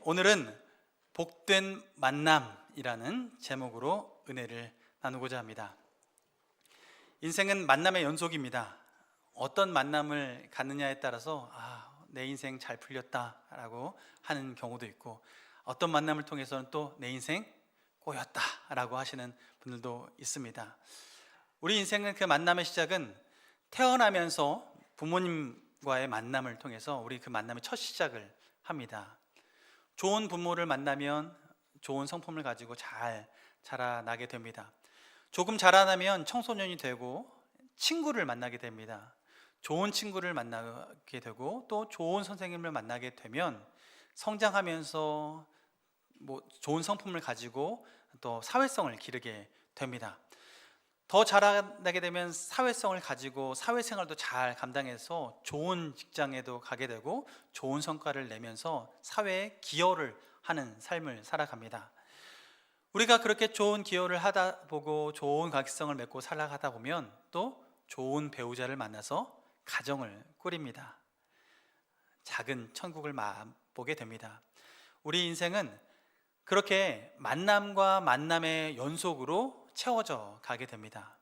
오늘은 복된 만남이라는 제목으로 은혜를 나누고자 합니다. 인생은 만남의 연속입니다. 어떤 만남을 갖느냐에 따라서 내 인생 잘 풀렸다라고 하는 경우도 있고, 어떤 만남을 통해서는 또 내 인생 꼬였다라고 하시는 분들도 있습니다. 우리 인생은 그 만남의 시작은 태어나면서 부모님과의 만남을 통해서 우리 그 만남의 첫 시작을 합니다. 좋은 부모를 만나면 좋은 성품을 가지고 잘 자라나게 됩니다. 조금 자라나면 청소년이 되고 친구를 만나게 됩니다. 좋은 친구를 만나게 되고 또 좋은 선생님을 만나게 되면 성장하면서 좋은 성품을 가지고 또 사회성을 기르게 됩니다. 더 자라나게 되면 사회성을 가지고 사회생활도 잘 감당해서 좋은 직장에도 가게 되고 좋은 성과를 내면서 사회에 기여를 하는 삶을 살아갑니다. 우리가 그렇게 좋은 기여를 하다 보고 좋은 각성을 맺고 살아가다 보면 또 좋은 배우자를 만나서 가정을 꾸립니다. 작은 천국을 맛보게 됩니다. 우리 인생은 그렇게 만남과 만남의 연속으로 채워져 가게 됩니다.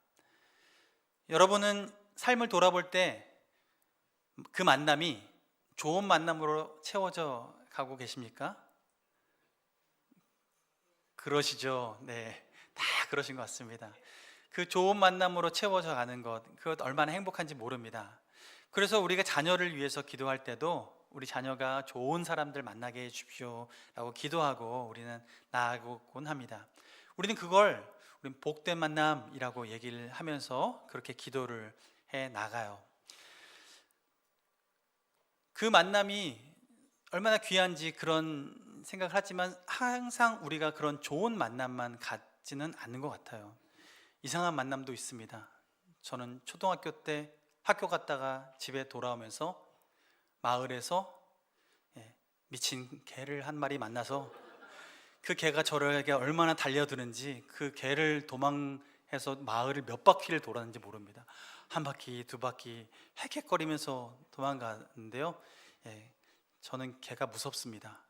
여러분은 삶을 돌아볼 때 그 만남이 좋은 만남으로 채워져 가고 계십니까? 그러시죠? 네, 다 그러신 것 같습니다. 그 좋은 만남으로 채워져 가는 것, 그것 얼마나 행복한지 모릅니다. 그래서 우리가 자녀를 위해서 기도할 때도 우리 자녀가 좋은 사람들 만나게 해 주십시오 라고 기도하고 우리는 나아가곤 합니다. 우리는 복된 만남이라고 얘기를 하면서 그렇게 기도를 해 나가요. 그 만남이 얼마나 귀한지 그런 생각을 하지만 항상 우리가 그런 좋은 만남만 갖지는 않는 것 같아요. 이상한 만남도 있습니다. 저는 초등학교 때 학교 갔다가 집에 돌아오면서 마을에서 미친 개를 한 마리 만나서 그 개가 저에게 얼마나 달려드는지 그 개를 도망해서 마을을 몇 바퀴를 돌았는지 모릅니다. 한 바퀴, 두 바퀴 헥헥거리면서 도망가는데요. 저는 개가 무섭습니다.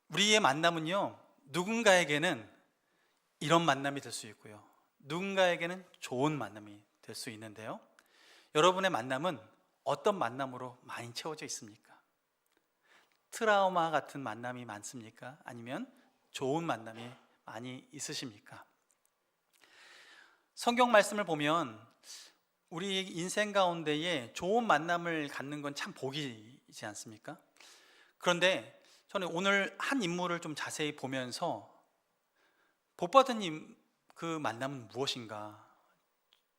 우리의 만남은요, 누군가에게는 이런 만남이 될 수 있고요, 누군가에게는 좋은 만남이 될 수 있는데요. 여러분의 만남은 어떤 만남으로 많이 채워져 있습니까? 트라우마 같은 만남이 많습니까? 아니면 좋은 만남이 많이 있으십니까? 성경 말씀을 보면 우리 인생 가운데에 좋은 만남을 갖는 건 참 복이지 않습니까? 그런데 저는 오늘 한 인물을 좀 자세히 보면서 복받은 그 만남은 무엇인가,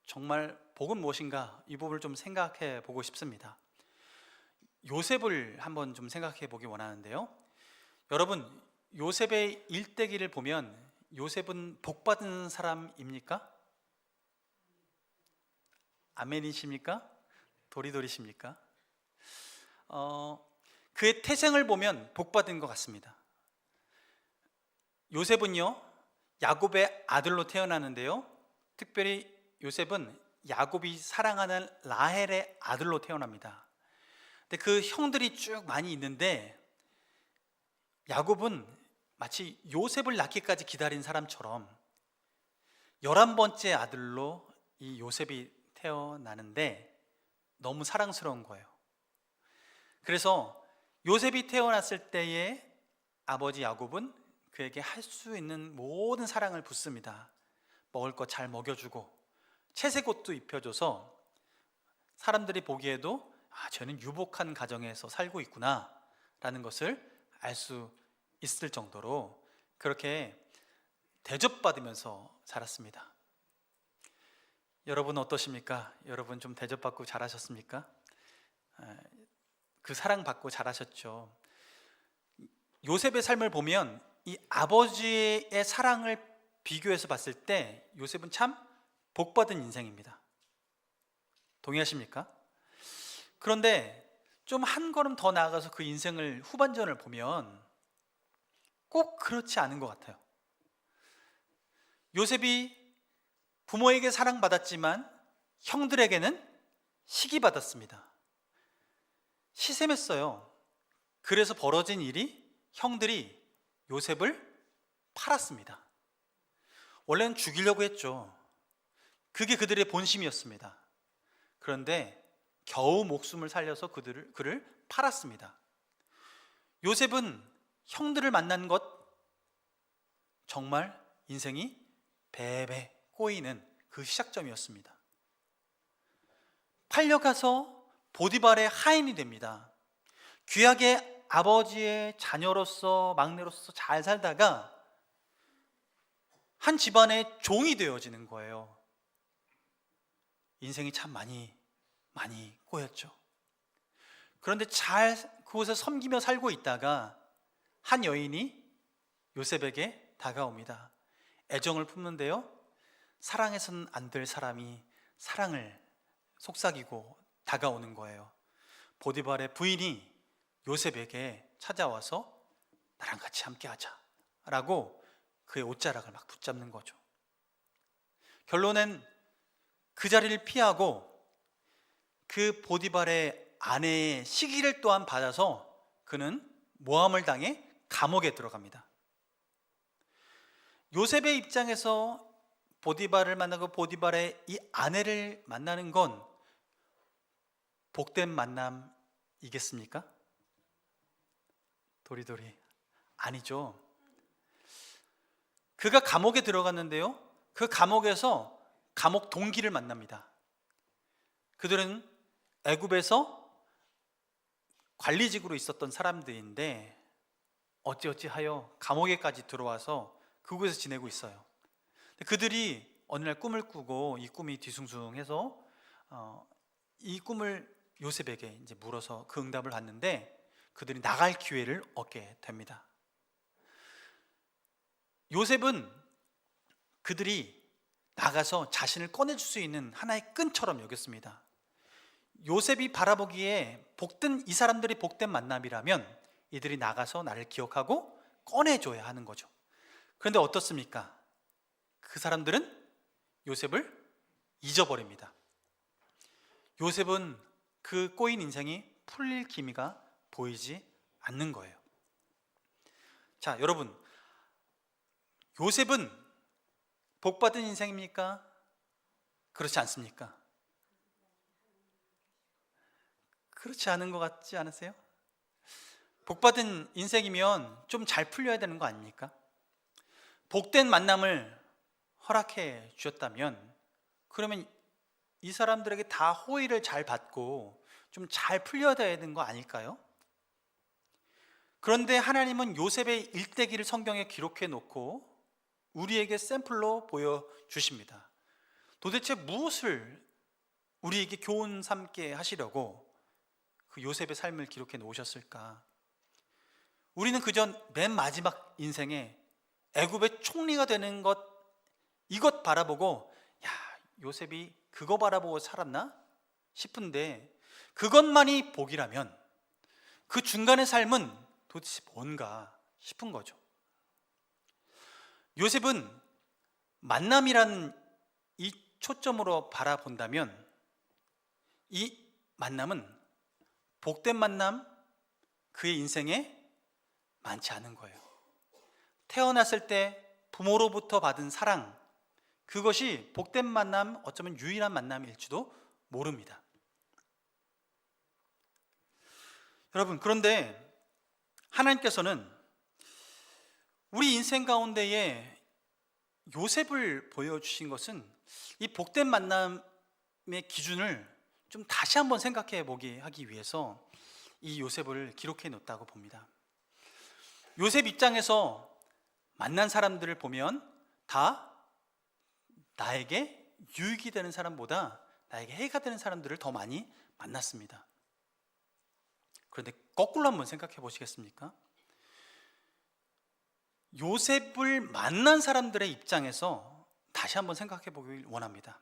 정말 복은 무엇인가, 이 부분을 좀 생각해 보고 싶습니다. 요셉을 한번 좀 생각해 보기 원하는데요. 여러분, 요셉의 일대기를 보면 요셉은 복받은 사람입니까? 아멘이십니까? 도리도리십니까? 그의 태생을 보면 복받은 것 같습니다. 요셉은요, 야곱의 아들로 태어나는데요, 특별히 요셉은 야곱이 사랑하는 라헬의 아들로 태어납니다. 근데 그 형들이 쭉 많이 있는데 야곱은 마치 요셉을 낳기까지 기다린 사람처럼 11번째 아들로 이 요셉이 태어나는데 너무 사랑스러운 거예요. 그래서 요셉이 태어났을 때에 아버지 야곱은 그에게 할 수 있는 모든 사랑을 붓습니다. 먹을 거 잘 먹여주고 채색 옷도 입혀줘서 사람들이 보기에도 쟤는 유복한 가정에서 살고 있구나 라는 것을 알 수 있을 정도로 그렇게 대접받으면서 자랐습니다. 여러분 어떠십니까? 여러분 좀 대접받고 자라셨습니까? 그 사랑받고 자라셨죠. 요셉의 삶을 보면 이 아버지의 사랑을 비교해서 봤을 때 요셉은 참 복받은 인생입니다. 동의하십니까? 그런데 좀 한 걸음 더 나아가서 그 인생을 후반전을 보면 꼭 그렇지 않은 것 같아요. 요셉이 부모에게 사랑받았지만 형들에게는 시기받았습니다. 시샘했어요. 그래서 벌어진 일이 형들이 요셉을 팔았습니다. 원래는 죽이려고 했죠. 그게 그들의 본심이었습니다. 그런데 겨우 목숨을 살려서 그를 팔았습니다. 요셉은 형들을 만난 것, 정말 인생이 배배 꼬이는 그 시작점이었습니다. 팔려가서 보디발의 하인이 됩니다. 귀하게 아버지의 자녀로서 막내로서 잘 살다가 한 집안의 종이 되어지는 거예요. 인생이 참 많이 꼬였죠. 그런데 잘 그곳에 섬기며 살고 있다가 한 여인이 요셉에게 다가옵니다. 애정을 품는데요, 사랑해서는 안 될 사람이 사랑을 속삭이고 다가오는 거예요. 보디발의 부인이 요셉에게 찾아와서 나랑 같이 함께 하자 라고 그의 옷자락을 막 붙잡는 거죠. 결론은 그 자리를 피하고 그 보디발의 아내의 시기를 또한 받아서 그는 모함을 당해 감옥에 들어갑니다. 요셉의 입장에서 보디발을 만나고 보디발의 이 아내를 만나는 건 복된 만남이겠습니까? 도리도리 아니죠. 그가 감옥에 들어갔는데요, 그 감옥에서 감옥 동기를 만납니다. 그들은 애굽에서 관리직으로 있었던 사람들인데 어찌어찌하여 감옥에까지 들어와서 그곳에서 지내고 있어요. 그들이 어느 날 꿈을 꾸고 이 꿈이 뒤숭숭해서 이 꿈을 요셉에게 이제 물어서 그 응답을 받는데 그들이 나갈 기회를 얻게 됩니다. 요셉은 그들이 나가서 자신을 꺼내줄 수 있는 하나의 끈처럼 여겼습니다. 요셉이 바라보기에 이 사람들이 복된 만남이라면 이들이 나가서 나를 기억하고 꺼내줘야 하는 거죠. 그런데 어떻습니까? 그 사람들은 요셉을 잊어버립니다. 요셉은 그 꼬인 인생이 풀릴 기미가 보이지 않는 거예요. 자, 여러분, 요셉은 복받은 인생입니까? 그렇지 않습니까? 그렇지 않은 것 같지 않으세요? 복받은 인생이면 좀 잘 풀려야 되는 거 아닙니까? 복된 만남을 허락해 주셨다면 그러면 이 사람들에게 다 호의를 잘 받고 좀 잘 풀려야 되는 거 아닐까요? 그런데 하나님은 요셉의 일대기를 성경에 기록해 놓고 우리에게 샘플로 보여주십니다. 도대체 무엇을 우리에게 교훈 삼게 하시려고 그 요셉의 삶을 기록해 놓으셨을까? 우리는 그저 맨 마지막 인생에 애굽의 총리가 되는 것, 이것 바라보고 야, 요셉이 그거 바라보고 살았나 싶은데 그것만이 복이라면 그 중간의 삶은 도대체 뭔가 싶은 거죠. 요셉은 만남이라는 이 초점으로 바라본다면 이 만남은 복된 만남, 그의 인생에 많지 않은 거예요. 태어났을 때 부모로부터 받은 사랑, 그것이 복된 만남, 어쩌면 유일한 만남일지도 모릅니다. 여러분, 그런데 하나님께서는 우리 인생 가운데에 요셉을 보여주신 것은 이 복된 만남의 기준을 좀 다시 한번 생각해 보게 하기 위해서 이 요셉을 기록해 놓았다고 봅니다. 요셉 입장에서 만난 사람들을 보면 다 나에게 유익이 되는 사람보다 나에게 해가 되는 사람들을 더 많이 만났습니다. 그런데 거꾸로 한번 생각해 보시겠습니까? 요셉을 만난 사람들의 입장에서 다시 한번 생각해 보길 원합니다.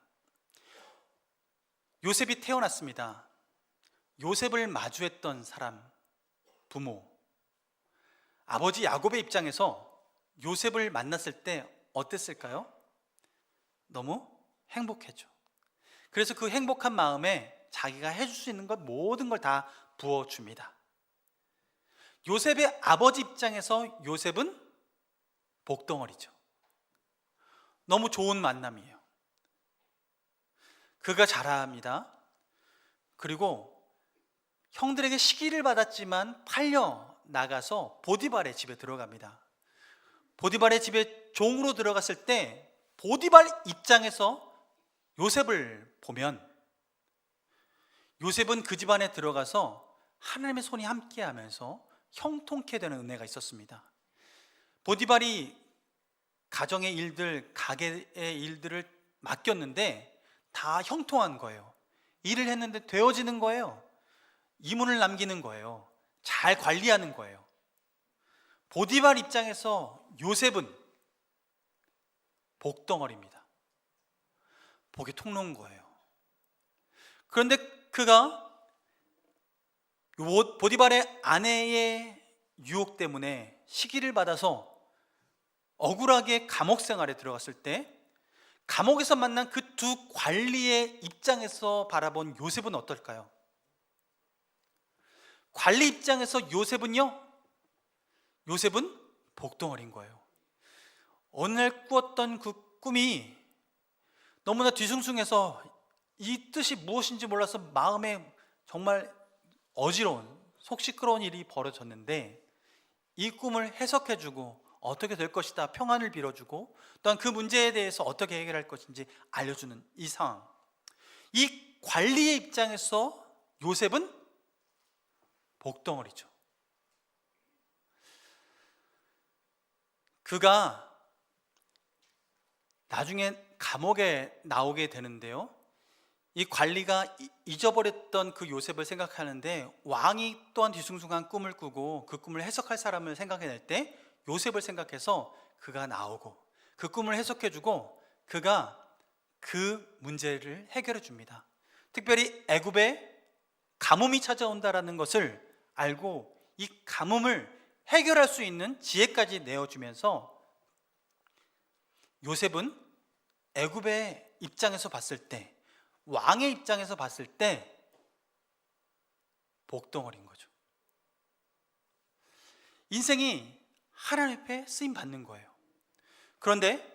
요셉이 태어났습니다. 요셉을 마주했던 사람, 부모, 아버지 야곱의 입장에서 요셉을 만났을 때 어땠을까요? 너무 행복했죠. 그래서 그 행복한 마음에 자기가 해줄 수 있는 것 모든 걸 다 부어줍니다. 요셉의 아버지 입장에서 요셉은 복덩어리죠. 너무 좋은 만남이에요. 그가 자라합니다. 그리고 형들에게 시기를 받았지만 팔려 나가서 보디발의 집에 들어갑니다. 보디발의 집에 종으로 들어갔을 때 보디발 입장에서 요셉을 보면 요셉은 그 집안에 들어가서 하나님의 손이 함께하면서 형통케 되는 은혜가 있었습니다. 보디발이 가정의 일들, 가게의 일들을 맡겼는데 다 형통한 거예요. 일을 했는데 되어지는 거예요. 이문을 남기는 거예요. 잘 관리하는 거예요. 보디발 입장에서 요셉은 복덩어리입니다. 복의 통로인 거예요. 그런데 그가 보디발의 아내의 유혹 때문에 시기를 받아서 억울하게 감옥 생활에 들어갔을 때 감옥에서 만난 그 두 관리의 입장에서 바라본 요셉은 어떨까요? 관리 입장에서 요셉은 복덩어리인 거예요. 어느 날 꾸었던 그 꿈이 너무나 뒤숭숭해서 이 뜻이 무엇인지 몰라서 마음에 정말 어지러운, 속 시끄러운 일이 벌어졌는데 이 꿈을 해석해주고 어떻게 될 것이다 평안을 빌어주고 또한 그 문제에 대해서 어떻게 해결할 것인지 알려주는 이 상황, 이 관리의 입장에서 요셉은 복덩어리죠. 그가 나중에 감옥에 나오게 되는데요, 이 관리가 잊어버렸던 그 요셉을 생각하는데 왕이 또한 뒤숭숭한 꿈을 꾸고 그 꿈을 해석할 사람을 생각해낼 때 요셉을 생각해서 그가 나오고 그 꿈을 해석해주고 그가 그 문제를 해결해 줍니다. 특별히 애굽에 가뭄이 찾아온다라는 것을 알고 이 가뭄을 해결할 수 있는 지혜까지 내어주면서 요셉은 애굽의 입장에서 봤을 때, 왕의 입장에서 봤을 때 복덩어리인 거죠. 인생이 하나님 앞에 쓰임 받는 거예요. 그런데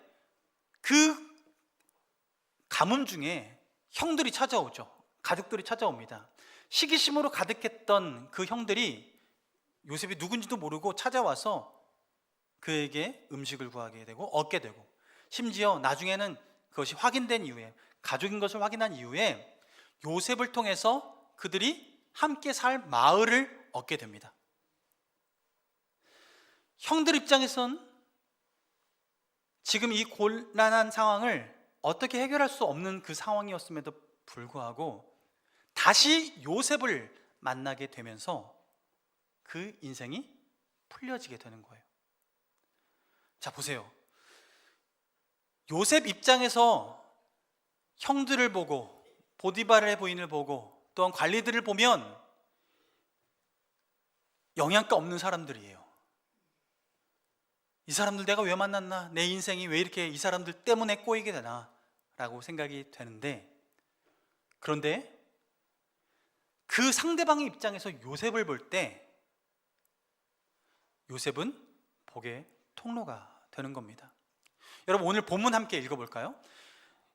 그 가뭄 중에 형들이 찾아오죠. 가족들이 찾아옵니다. 시기심으로 가득했던 그 형들이 요셉이 누군지도 모르고 찾아와서 그에게 음식을 구하게 되고 얻게 되고, 심지어 나중에는 그것이 확인된 이후에, 가족인 것을 확인한 이후에 요셉을 통해서 그들이 함께 살 마을을 얻게 됩니다. 형들 입장에선 지금 이 곤란한 상황을 어떻게 해결할 수 없는 그 상황이었음에도 불구하고 다시 요셉을 만나게 되면서 그 인생이 풀려지게 되는 거예요. 자, 보세요. 요셉 입장에서 형들을 보고 보디발의 부인을 보고 또한 관리들을 보면 영양가 없는 사람들이에요. 이 사람들 내가 왜 만났나? 내 인생이 왜 이렇게 이 사람들 때문에 꼬이게 되나? 라고 생각이 되는데, 그런데 그 상대방의 입장에서 요셉을 볼 때 요셉은 복의 통로가 되는 겁니다. 여러분, 오늘 본문 함께 읽어볼까요?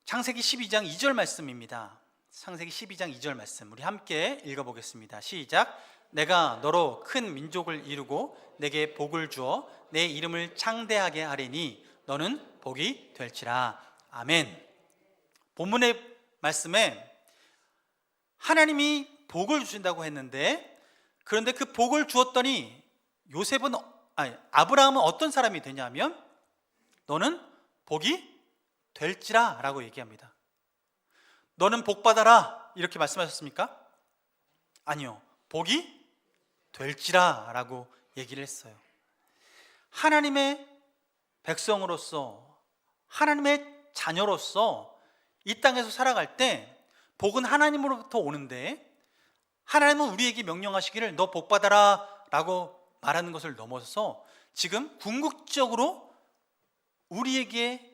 창세기 12장 2절 말씀입니다. 창세기 12장 2절 말씀 우리 함께 읽어보겠습니다. 시작. 내가 너로 큰 민족을 이루고 내게 복을 주어 내 이름을 창대하게 하리니 너는 복이 될지라. 아멘. 본문의 말씀에 하나님이 복을 주신다고 했는데, 그런데 그 복을 주었더니 아브라함은 어떤 사람이 되냐면 너는 복이 될지라 라고 얘기합니다. 너는 복 받아라 이렇게 말씀하셨습니까? 아니요, 복이 될지라 라고 얘기를 했어요. 하나님의 백성으로서, 하나님의 자녀로서 이 땅에서 살아갈 때 복은 하나님으로부터 오는데, 하나님은 우리에게 명령하시기를 너 복 받아라 라고 말하는 것을 넘어서서 지금 궁극적으로 우리에게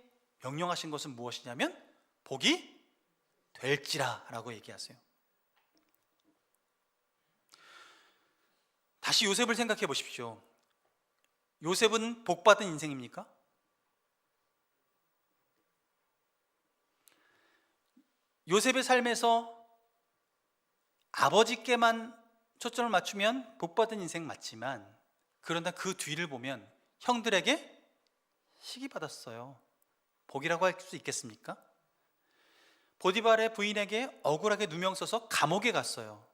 명령하신 것은 무엇이냐면 복이 될지라 라고 얘기하세요. 다시 요셉을 생각해 보십시오. 요셉은 복받은 인생입니까? 요셉의 삶에서 아버지께만 초점을 맞추면 복받은 인생 맞지만, 그러나 그 뒤를 보면 형들에게 시기받았어요. 복이라고 할 수 있겠습니까? 보디발의 부인에게 억울하게 누명 써서 감옥에 갔어요.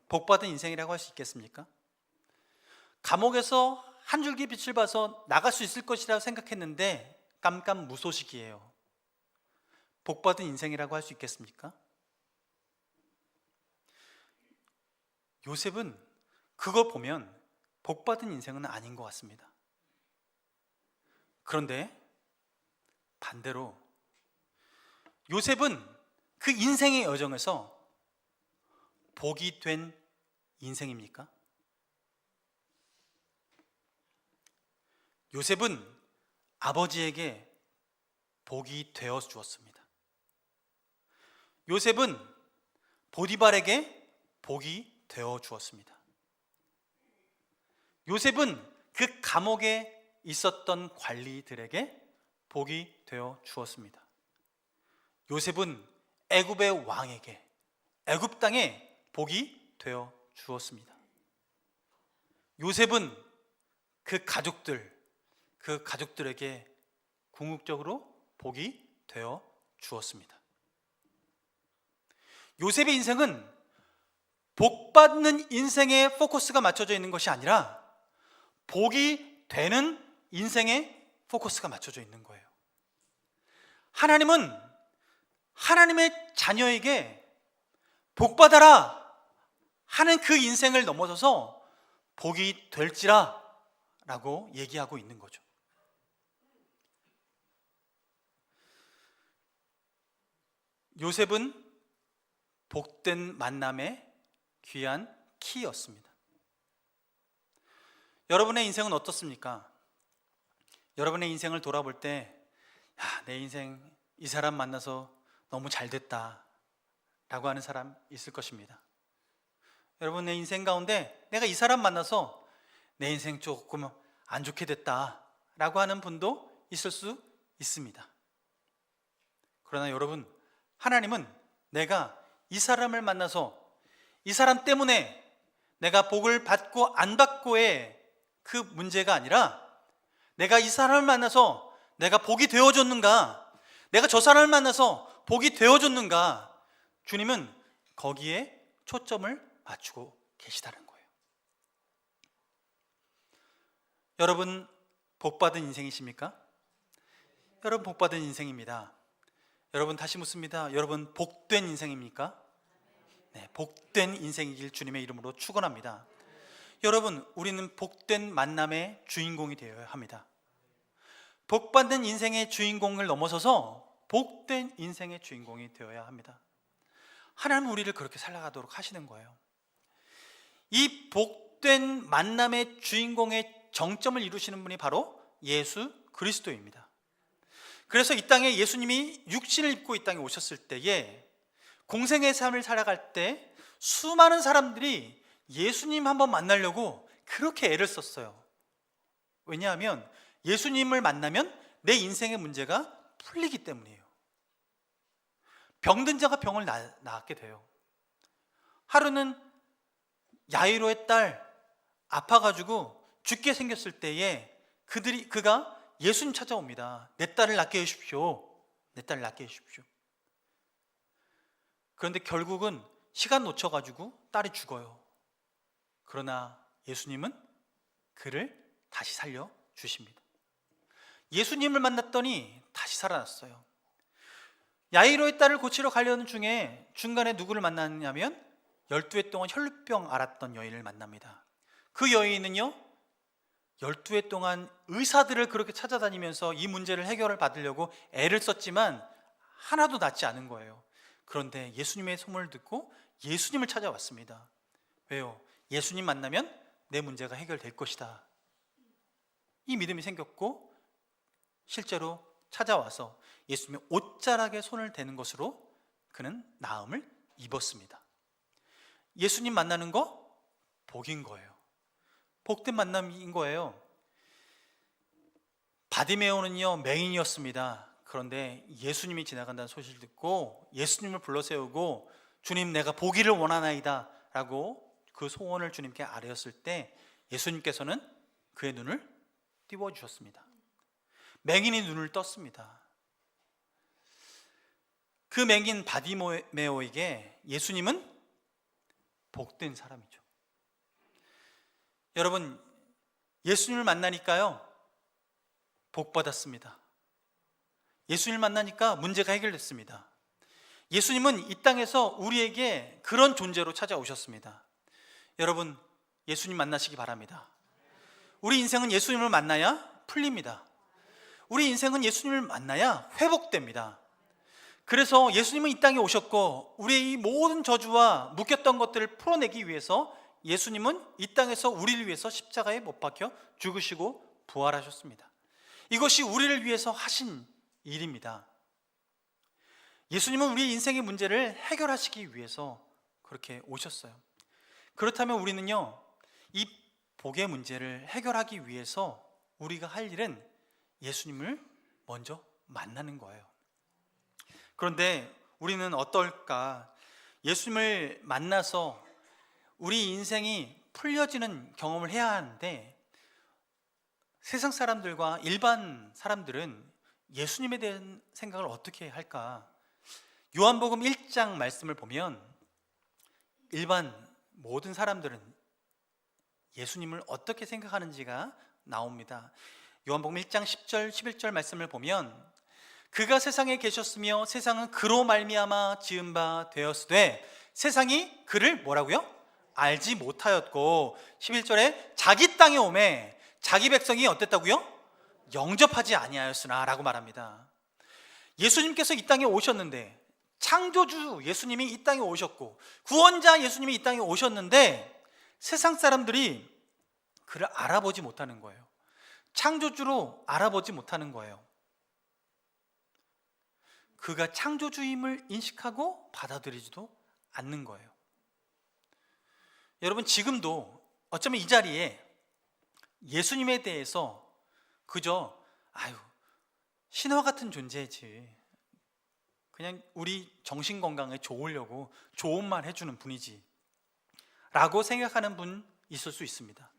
복받은 인생이라고 할 수 있겠습니까? 감옥에서 한 줄기 빛을 봐서 나갈 수 있을 것이라고 생각했는데 깜깜무소식이에요. 복받은 인생이라고 할 수 있겠습니까? 요셉은 그걸 보면 복받은 인생은 아닌 것 같습니다. 그런데 반대로 요셉은 그 인생의 여정에서 복이 된 인생입니까? 요셉은 아버지에게 복이 되어 주었습니다. 요셉은 보디발에게 복이 되어 주었습니다. 요셉은 그 감옥에 있었던 관리들에게 복이 되어 주었습니다. 요셉은 애굽의 왕에게, 애굽 땅에 복이 되어 주었습니다. 요셉은 그 가족들에게 궁극적으로 복이 되어 주었습니다. 요셉의 인생은 복받는 인생에 포커스가 맞춰져 있는 것이 아니라 복이 되는 인생에 포커스가 맞춰져 있는 거예요. 하나님은 하나님의 자녀에게 복받아라 하는 그 인생을 넘어서서 복이 될지라 라고 얘기하고 있는 거죠. 요셉은 복된 만남의 귀한 키였습니다. 여러분의 인생은 어떻습니까? 여러분의 인생을 돌아볼 때, 내 인생 이 사람 만나서 너무 잘 됐다 라고 하는 사람 있을 것입니다. 여러분, 내 인생 가운데 내가 이 사람 만나서 내 인생 조금 안 좋게 됐다 라고 하는 분도 있을 수 있습니다. 그러나 여러분, 하나님은 내가 이 사람을 만나서 이 사람 때문에 내가 복을 받고 안 받고의 그 문제가 아니라, 내가 이 사람을 만나서 내가 복이 되어줬는가, 내가 저 사람을 만나서 복이 되어줬는가, 주님은 거기에 초점을 맞추고 계시다는 거예요. 여러분, 복받은 인생이십니까? 여러분, 복받은 인생입니다. 여러분, 다시 묻습니다. 여러분, 복된 인생입니까? 네, 복된 인생이길 주님의 이름으로 축원합니다. 여러분, 우리는 복된 만남의 주인공이 되어야 합니다. 복받는 인생의 주인공을 넘어서서 복된 인생의 주인공이 되어야 합니다. 하나님은 우리를 그렇게 살아가도록 하시는 거예요. 이 복된 만남의 주인공의 정점을 이루시는 분이 바로 예수 그리스도입니다. 그래서 이 땅에 예수님이 육신을 입고 이 땅에 오셨을 때에 공생의 삶을 살아갈 때 수많은 사람들이 예수님 한번 만나려고 그렇게 애를 썼어요. 왜냐하면 예수님을 만나면 내 인생의 문제가 풀리기 때문이에요. 병든 자가 병을 낫게 돼요. 하루는 야이로의 딸 아파가지고 죽게 생겼을 때에 그가 예수님 찾아옵니다. 내 딸을 낫게 해주십시오. 내 딸을 낫게 해주십시오. 그런데 결국은 시간 놓쳐가지고 딸이 죽어요. 그러나 예수님은 그를 다시 살려주십니다. 예수님을 만났더니 다시 살아났어요. 야이로의 딸을 고치러 가려는 중에 중간에 누구를 만났냐면 12해 동안 혈루병 앓았던 여인을 만납니다. 그 여인은요, 12해 동안 의사들을 그렇게 찾아다니면서 이 문제를 해결을 받으려고 애를 썼지만 하나도 낫지 않은 거예요. 그런데 예수님의 소문을 듣고 예수님을 찾아왔습니다. 왜요? 예수님 만나면 내 문제가 해결될 것이다. 이 믿음이 생겼고 실제로 찾아와서 예수님의 옷자락에 손을 대는 것으로 그는 나음을 입었습니다. 예수님 만나는 거 복인 거예요. 복된 만남인 거예요. 바디메오는요 맹인이었습니다. 그런데 예수님이 지나간다는 소식을 듣고 예수님을 불러세우고 주님 내가 보기를 원하나이다 라고 그 소원을 주님께 아뢰었을 때 예수님께서는 그의 눈을 띄워주셨습니다. 맹인이 눈을 떴습니다. 그 맹인 바디메오에게 예수님은 복된 사람이죠. 여러분, 예수님을 만나니까요 복 받았습니다. 예수님을 만나니까 문제가 해결됐습니다. 예수님은 이 땅에서 우리에게 그런 존재로 찾아오셨습니다. 여러분, 예수님 만나시기 바랍니다. 우리 인생은 예수님을 만나야 풀립니다. 우리 인생은 예수님을 만나야 회복됩니다. 그래서 예수님은 이 땅에 오셨고 우리의 이 모든 저주와 묶였던 것들을 풀어내기 위해서 예수님은 이 땅에서 우리를 위해서 십자가에 못 박혀 죽으시고 부활하셨습니다. 이것이 우리를 위해서 하신 일입니다. 예수님은 우리 인생의 문제를 해결하시기 위해서 그렇게 오셨어요. 그렇다면 우리는요 이 복의 문제를 해결하기 위해서 우리가 할 일은 예수님을 먼저 만나는 거예요. 그런데 우리는 어떨까? 예수님을 만나서 우리 인생이 풀려지는 경험을 해야 하는데 세상 사람들과 일반 사람들은 예수님에 대한 생각을 어떻게 할까? 요한복음 1장 말씀을 보면 일반 모든 사람들은 예수님을 어떻게 생각하는지가 나옵니다. 요한복음 1장 10절 11절 말씀을 보면 그가 세상에 계셨으며 세상은 그로 말미암아 지은 바 되었으되 세상이 그를 뭐라고요? 알지 못하였고 11절에 자기 땅에 오매 자기 백성이 어땠다고요? 영접하지 아니하였으나 라고 말합니다. 예수님께서 이 땅에 오셨는데 창조주 예수님이 이 땅에 오셨고 구원자 예수님이 이 땅에 오셨는데 세상 사람들이 그를 알아보지 못하는 거예요. 창조주로 알아보지 못하는 거예요. 그가 창조주임을 인식하고 받아들이지도 않는 거예요. 여러분, 지금도 어쩌면 이 자리에 예수님에 대해서 그저 신화 같은 존재지, 그냥 우리 정신 건강에 좋으려고 좋은 말 해주는 분이지 라고 생각하는 분 있을 수 있습니다.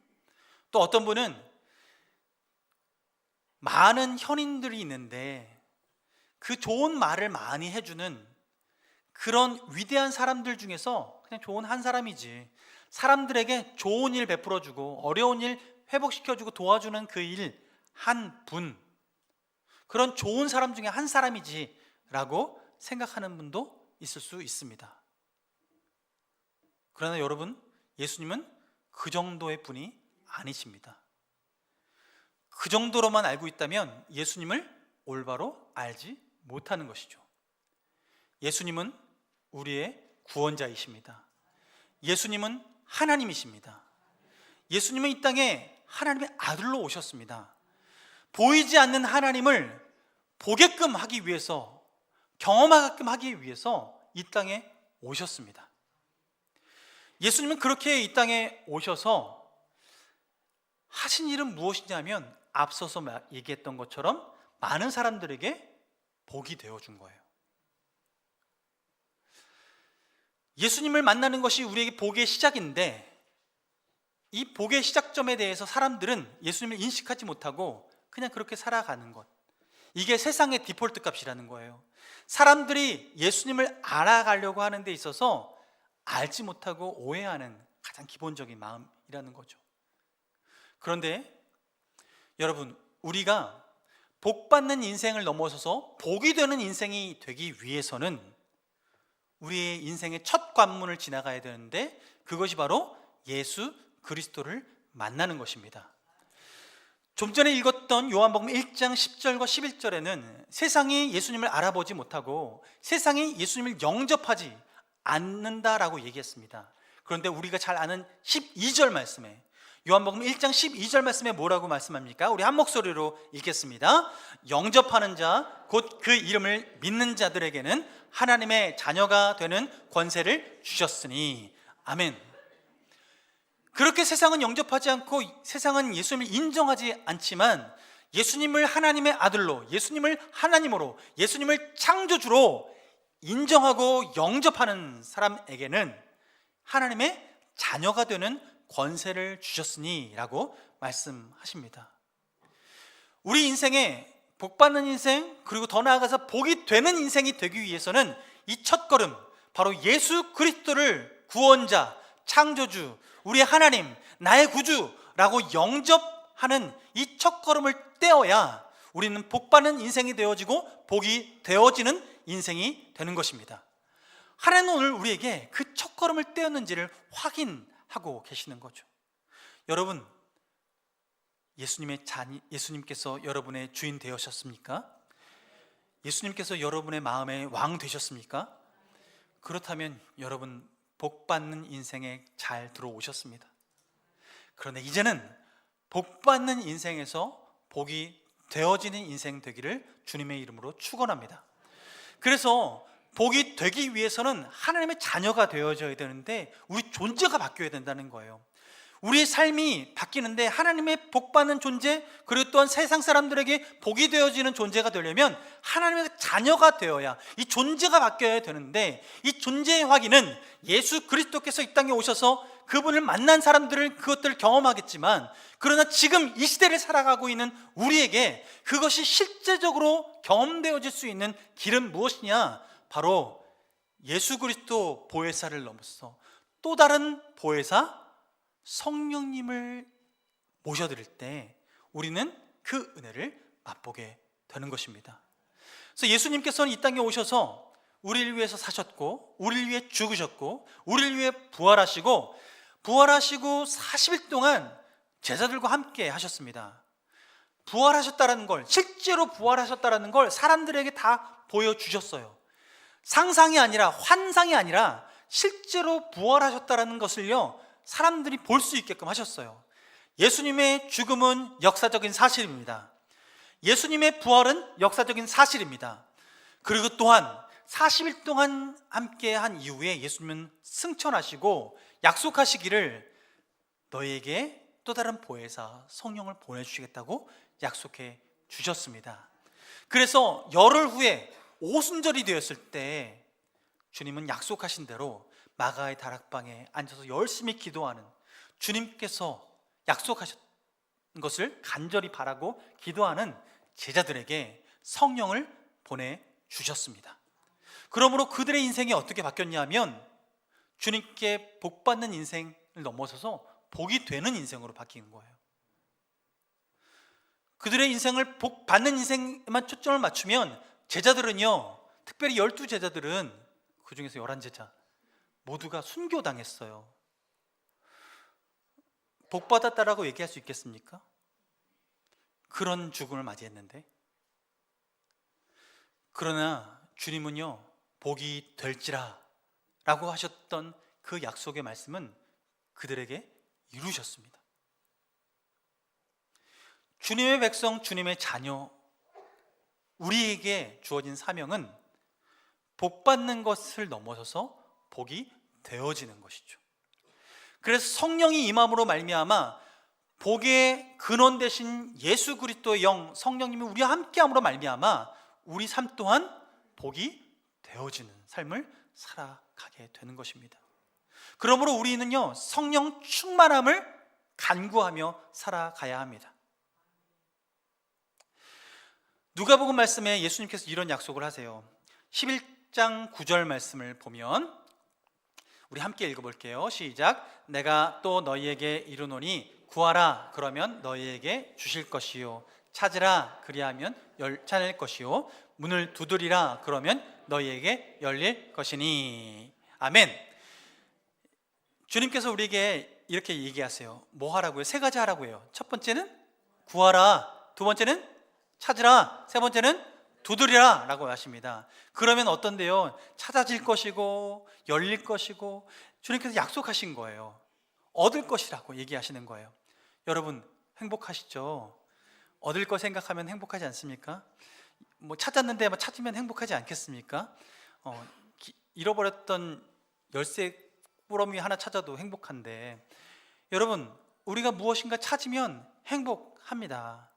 또 어떤 분은 많은 현인들이 있는데 그 좋은 말을 많이 해주는 그런 위대한 사람들 중에서 그냥 좋은 한 사람이지, 사람들에게 좋은 일 베풀어주고 어려운 일 회복시켜주고 도와주는 그 일 한 분, 그런 좋은 사람 중에 한 사람이지 라고 생각하는 분도 있을 수 있습니다. 그러나 여러분, 예수님은 그 정도의 분이 아니십니다. 그 정도로만 알고 있다면 예수님을 올바로 알지 못하는 것이죠. 예수님은 우리의 구원자이십니다. 예수님은 하나님이십니다. 예수님은 이 땅에 하나님의 아들로 오셨습니다. 보이지 않는 하나님을 보게끔 하기 위해서, 경험하게끔 하기 위해서 이 땅에 오셨습니다. 예수님은 그렇게 이 땅에 오셔서 하신 일은 무엇이냐면 앞서서 얘기했던 것처럼 많은 사람들에게 복이 되어준 거예요. 예수님을 만나는 것이 우리에게 복의 시작인데 이 복의 시작점에 대해서 사람들은 예수님을 인식하지 못하고 그냥 그렇게 살아가는 것, 이게 세상의 디폴트 값이라는 거예요. 사람들이 예수님을 알아가려고 하는 데 있어서 알지 못하고 오해하는 가장 기본적인 마음이라는 거죠. 그런데 여러분, 우리가 복받는 인생을 넘어서서 복이 되는 인생이 되기 위해서는 우리의 인생의 첫 관문을 지나가야 되는데 그것이 바로 예수 그리스도를 만나는 것입니다. 좀 전에 읽었던 요한복음 1장 10절과 11절에는 세상이 예수님을 알아보지 못하고 세상이 예수님을 영접하지 않는다라고 얘기했습니다. 그런데 우리가 잘 아는 12절 말씀에, 요한복음 1장 12절 말씀에 뭐라고 말씀합니까? 우리 한 목소리로 읽겠습니다. 영접하는 자, 곧 그 이름을 믿는 자들에게는 하나님의 자녀가 되는 권세를 주셨으니. 아멘. 그렇게 세상은 영접하지 않고 세상은 예수님을 인정하지 않지만 예수님을 하나님의 아들로, 예수님을 하나님으로, 예수님을 창조주로 인정하고 영접하는 사람에게는 하나님의 자녀가 되는 권세를 주셨으니 라고 말씀하십니다. 우리 인생에 복받는 인생, 그리고 더 나아가서 복이 되는 인생이 되기 위해서는 이 첫걸음, 바로 예수 그리스도를 구원자, 창조주, 우리의 하나님, 나의 구주라고 영접하는 이 첫걸음을 떼어야 우리는 복받는 인생이 되어지고 복이 되어지는 인생이 되는 것입니다. 하나님은 오늘 우리에게 그 첫걸음을 떼었는지를 확인하고 계시는 거죠. 여러분, 예수님께서 여러분의 주인 되셨습니까? 예수님께서 여러분의 마음의 왕 되셨습니까? 그렇다면 여러분 복받는 인생에 잘 들어오셨습니다. 그런데 이제는 복받는 인생에서 복이 되어지는 인생 되기를 주님의 이름으로 축원합니다. 그래서 복이 되기 위해서는 하나님의 자녀가 되어져야 되는데 우리 존재가 바뀌어야 된다는 거예요. 우리의 삶이 바뀌는데 하나님의 복받는 존재, 그리고 또한 세상 사람들에게 복이 되어지는 존재가 되려면 하나님의 자녀가 되어야, 이 존재가 바뀌어야 되는데, 이 존재의 확인은 예수 그리스도께서 이 땅에 오셔서 그분을 만난 사람들은 그것들을 경험하겠지만, 그러나 지금 이 시대를 살아가고 있는 우리에게 그것이 실제적으로 경험되어질 수 있는 길은 무엇이냐? 바로 예수 그리스도 보혜사를 넘어서 또 다른 보혜사 성령님을 모셔드릴 때 우리는 그 은혜를 맛보게 되는 것입니다. 그래서 예수님께서는 이 땅에 오셔서 우리를 위해서 사셨고, 우리를 위해 죽으셨고, 우리를 위해 부활하시고 40일 동안 제자들과 함께 하셨습니다. 부활하셨다는 걸, 실제로 부활하셨다는 걸 사람들에게 다 보여주셨어요. 상상이 아니라, 환상이 아니라 실제로 부활하셨다는 것을요 사람들이 볼 수 있게끔 하셨어요. 예수님의 죽음은 역사적인 사실입니다. 예수님의 부활은 역사적인 사실입니다. 그리고 또한 40일 동안 함께 한 이후에 예수님은 승천하시고 약속하시기를 너희에게 또 다른 보혜사 성령을 보내주시겠다고 약속해 주셨습니다. 그래서 열흘 후에 오순절이 되었을 때 주님은 약속하신 대로 마가의 다락방에 앉아서 열심히 기도하는, 주님께서 약속하신 것을 간절히 바라고 기도하는 제자들에게 성령을 보내주셨습니다. 그러므로 그들의 인생이 어떻게 바뀌었냐면 주님께 복받는 인생을 넘어서서 복이 되는 인생으로 바뀐 거예요. 그들의 인생을 복받는 인생에만 초점을 맞추면 제자들은요, 특별히 12제자들은 그 중에서 11제자 모두가 순교당했어요. 복받았다라고 얘기할 수 있겠습니까? 그런 죽음을 맞이했는데. 그러나 주님은요, 복이 될지라 라고 하셨던 그 약속의 말씀은 그들에게 이루셨습니다. 주님의 백성, 주님의 자녀, 우리에게 주어진 사명은 복받는 것을 넘어서서 복이 되어지는 것이죠. 그래서 성령이 임함으로 말미암아 복의 근원 되신 예수 그리스도의 영, 성령님이 우리와 함께함으로 말미암아 우리 삶 또한 복이 되어지는 삶을 살아가게 되는 것입니다. 그러므로 우리는요, 성령 충만함을 간구하며 살아가야 합니다. 누가복음 말씀에 예수님께서 이런 약속을 하세요. 11장 9절 말씀을 보면 우리 함께 읽어볼게요. 시작. 내가 또 너희에게 이르노니 구하라 그러면 너희에게 주실 것이요, 찾으라 그리하면 찾을 것이요, 문을 두드리라 그러면 너희에게 열릴 것이니. 아멘. 주님께서 우리에게 이렇게 얘기하세요. 뭐 하라고요? 3가지 하라고 해요. 첫 번째는 구하라, 두 번째는 찾으라, 세 번째는 두드리라 라고 하십니다. 그러면 어떤데요? 찾아질 것이고 열릴 것이고 주님께서 약속하신 거예요. 얻을 것이라고 얘기하시는 거예요. 여러분 행복하시죠? 얻을 거 생각하면 행복하지 않습니까? 뭐 찾았는데 찾으면 행복하지 않겠습니까? 잃어버렸던 열쇠 꾸러미 하나 찾아도 행복한데, 여러분, 우리가 무엇인가 찾으면 행복합니다.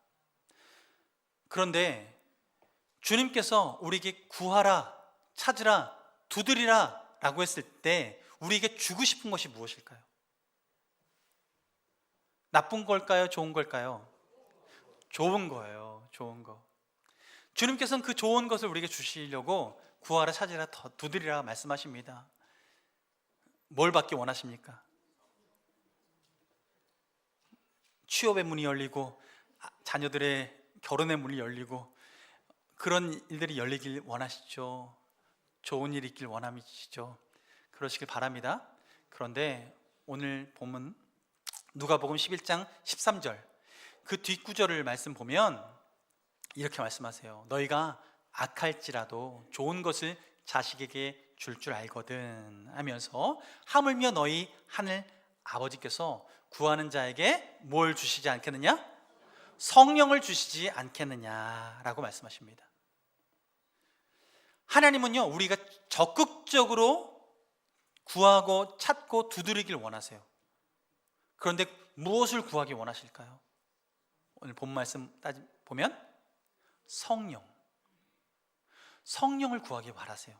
그런데 주님께서 우리에게 구하라, 찾으라, 두드리라 라고 했을 때 우리에게 주고 싶은 것이 무엇일까요? 나쁜 걸까요? 좋은 걸까요? 좋은 거예요. 좋은 거. 주님께서는 그 좋은 것을 우리에게 주시려고 구하라, 찾으라, 두드리라 말씀하십니다. 뭘 받기 원하십니까? 취업의 문이 열리고 자녀들의 결혼의 문이 열리고 그런 일들이 열리길 원하시죠. 좋은 일이 있길 원하시죠. 그러시길 바랍니다. 그런데 오늘 본문 누가복음 11장 13절 그 뒷구절을 말씀 보면 이렇게 말씀하세요. 너희가 악할지라도 좋은 것을 자식에게 줄 알거든 하면서 하물며 너희 하늘 아버지께서 구하는 자에게 뭘 주시지 않겠느냐? 성령을 주시지 않겠느냐라고 말씀하십니다. 하나님은요, 우리가 적극적으로 구하고 찾고 두드리길 원하세요. 그런데 무엇을 구하기 원하실까요? 오늘 본 말씀 보면 성령을 구하기 바라세요.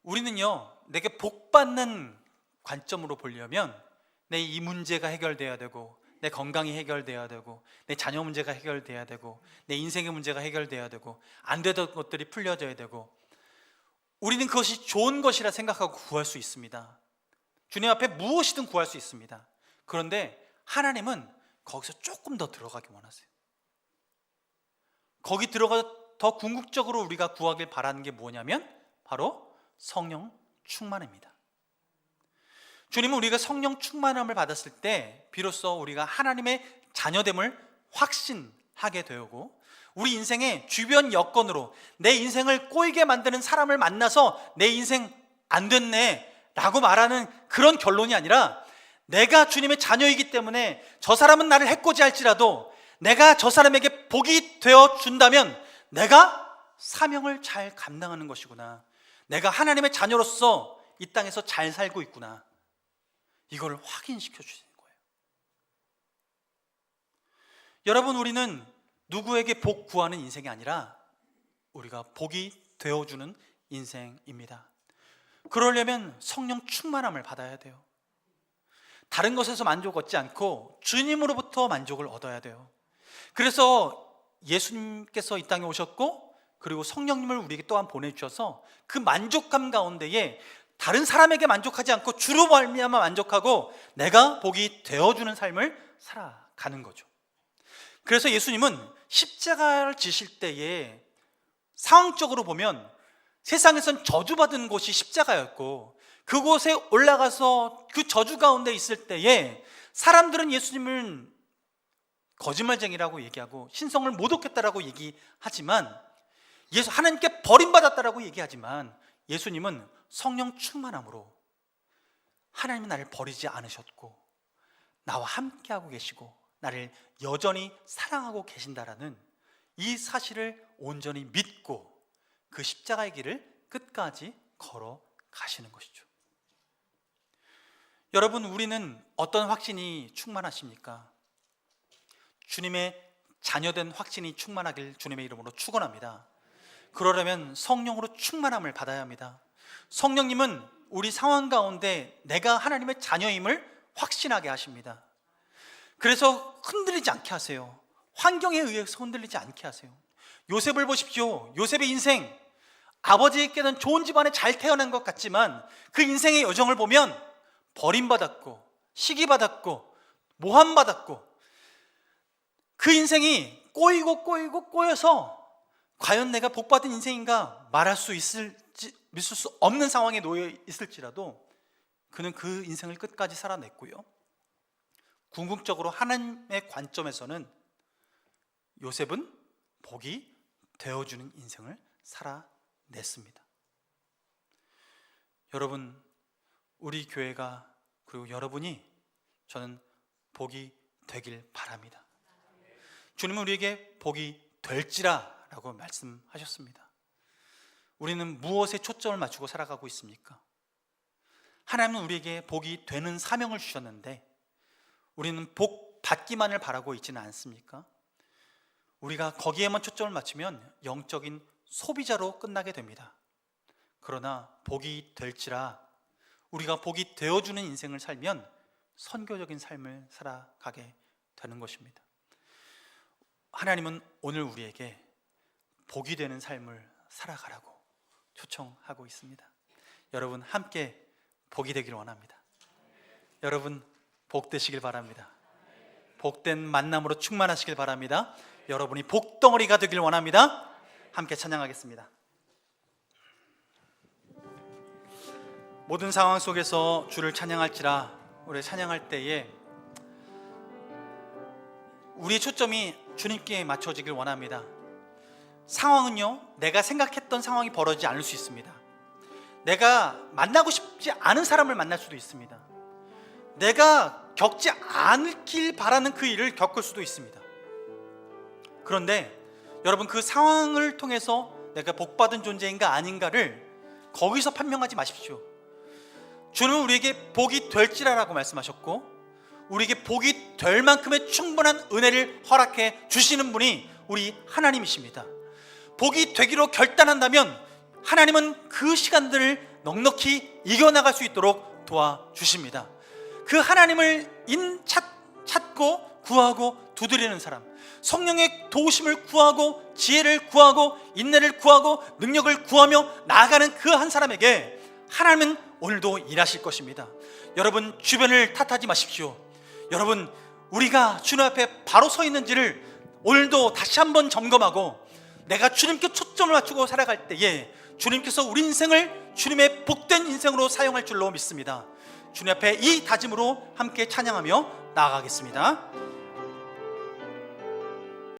우리는요, 내게 복 받는 관점으로 보려면 내 이 문제가 해결돼야 되고, 내 건강이 해결돼야 되고, 내 자녀 문제가 해결돼야 되고, 내 인생의 문제가 해결돼야 되고, 안 되던 것들이 풀려져야 되고, 우리는 그것이 좋은 것이라 생각하고 구할 수 있습니다. 주님 앞에 무엇이든 구할 수 있습니다. 그런데 하나님은 거기서 조금 더 들어가기 원하세요. 거기 들어가 더 궁극적으로 우리가 구하길 바라는 게 뭐냐면 바로 성령 충만입니다. 주님은 우리가 성령 충만함을 받았을 때 비로소 우리가 하나님의 자녀됨을 확신하게 되고, 우리 인생의 주변 여건으로 내 인생을 꼬이게 만드는 사람을 만나서 내 인생 안 됐네 라고 말하는 그런 결론이 아니라, 내가 주님의 자녀이기 때문에 저 사람은 나를 해코지할지라도 내가 저 사람에게 복이 되어 준다면 내가 사명을 잘 감당하는 것이구나, 내가 하나님의 자녀로서 이 땅에서 잘 살고 있구나, 이걸 확인시켜 주시는 거예요. 여러분, 우리는 누구에게 복 구하는 인생이 아니라 우리가 복이 되어주는 인생입니다. 그러려면 성령 충만함을 받아야 돼요. 다른 것에서 만족 얻지 않고 주님으로부터 만족을 얻어야 돼요. 그래서 예수님께서 이 땅에 오셨고, 그리고 성령님을 우리에게 또한 보내주셔서 그 만족감 가운데에 다른 사람에게 만족하지 않고 주로 말미암아 만족하고 내가 복이 되어주는 삶을 살아가는 거죠. 그래서 예수님은 십자가를 지실 때에 상황적으로 보면 세상에선 저주받은 곳이 십자가였고, 그곳에 올라가서 그 저주 가운데 있을 때에 사람들은 예수님을 거짓말쟁이라고 얘기하고 신성을 모독했다라고 얘기하지만, 하나님께 버림받았다라고 얘기하지만, 예수님은 성령 충만함으로 하나님은 나를 버리지 않으셨고 나와 함께하고 계시고 나를 여전히 사랑하고 계신다라는 이 사실을 온전히 믿고 그 십자가의 길을 끝까지 걸어가시는 것이죠. 여러분, 우리는 어떤 확신이 충만하십니까? 주님의 자녀된 확신이 충만하길 주님의 이름으로 축원합니다. 그러려면 성령으로 충만함을 받아야 합니다. 성령님은 우리 상황 가운데 내가 하나님의 자녀임을 확신하게 하십니다. 그래서 흔들리지 않게 하세요. 환경에 의해서 흔들리지 않게 하세요. 요셉을 보십시오. 요셉의 인생, 아버지에게는 좋은 집안에 잘 태어난 것 같지만 그 인생의 여정을 보면 버림받았고 시기받았고 모함받았고, 그 인생이 꼬여서 과연 내가 복받은 인생인가 말할 수 믿을 수 없는 상황에 놓여 있을지라도 그는 그 인생을 끝까지 살아냈고요, 궁극적으로 하나님의 관점에서는 요셉은 복이 되어주는 인생을 살아냈습니다. 여러분, 우리 교회가, 그리고 여러분이 저는 복이 되길 바랍니다. 주님은 우리에게 복이 될지라 라고 말씀하셨습니다. 우리는 무엇에 초점을 맞추고 살아가고 있습니까? 하나님은 우리에게 복이 되는 사명을 주셨는데 우리는 복 받기만을 바라고 있지는 않습니까? 우리가 거기에만 초점을 맞추면 영적인 소비자로 끝나게 됩니다. 그러나 복이 될지라 우리가 복이 되어주는 인생을 살면 선교적인 삶을 살아가게 되는 것입니다. 하나님은 오늘 우리에게 복이 되는 삶을 살아가라고 초청하고 있습니다. 여러분 함께 복이 되기를 원합니다. 여러분 복 되시길 바랍니다. 복된 만남으로 충만하시길 바랍니다. 여러분이 복덩어리가 되길 원합니다. 함께 찬양하겠습니다. 모든 상황 속에서 주를 찬양할지라 우리 찬양할 때에 우리의 초점이 주님께 맞춰지길 원합니다. 상황은요, 내가 생각했던 상황이 벌어지지 않을 수 있습니다. 내가 만나고 싶지 않은 사람을 만날 수도 있습니다. 내가 겪지 않길 바라는 그 일을 겪을 수도 있습니다. 그런데 여러분 그 상황을 통해서 내가 복받은 존재인가 아닌가를 거기서 판명하지 마십시오. 주는 우리에게 복이 될지라라고 말씀하셨고 우리에게 복이 될 만큼의 충분한 은혜를 허락해 주시는 분이 우리 하나님이십니다. 복이 되기로 결단한다면 하나님은 그 시간들을 넉넉히 이겨나갈 수 있도록 도와주십니다. 그 하나님을 찾고 구하고 두드리는 사람, 성령의 도우심을 구하고 지혜를 구하고 인내를 구하고 능력을 구하며 나아가는 그 한 사람에게 하나님은 오늘도 일하실 것입니다. 여러분 주변을 탓하지 마십시오. 여러분 우리가 주님 앞에 바로 서 있는지를 오늘도 다시 한번 점검하고 내가 주님께 초점을 맞추고 살아갈 때에 주님께서 우리 인생을 주님의 복된 인생으로 사용할 줄로 믿습니다. 주님 앞에 이 다짐으로 함께 찬양하며 나아가겠습니다.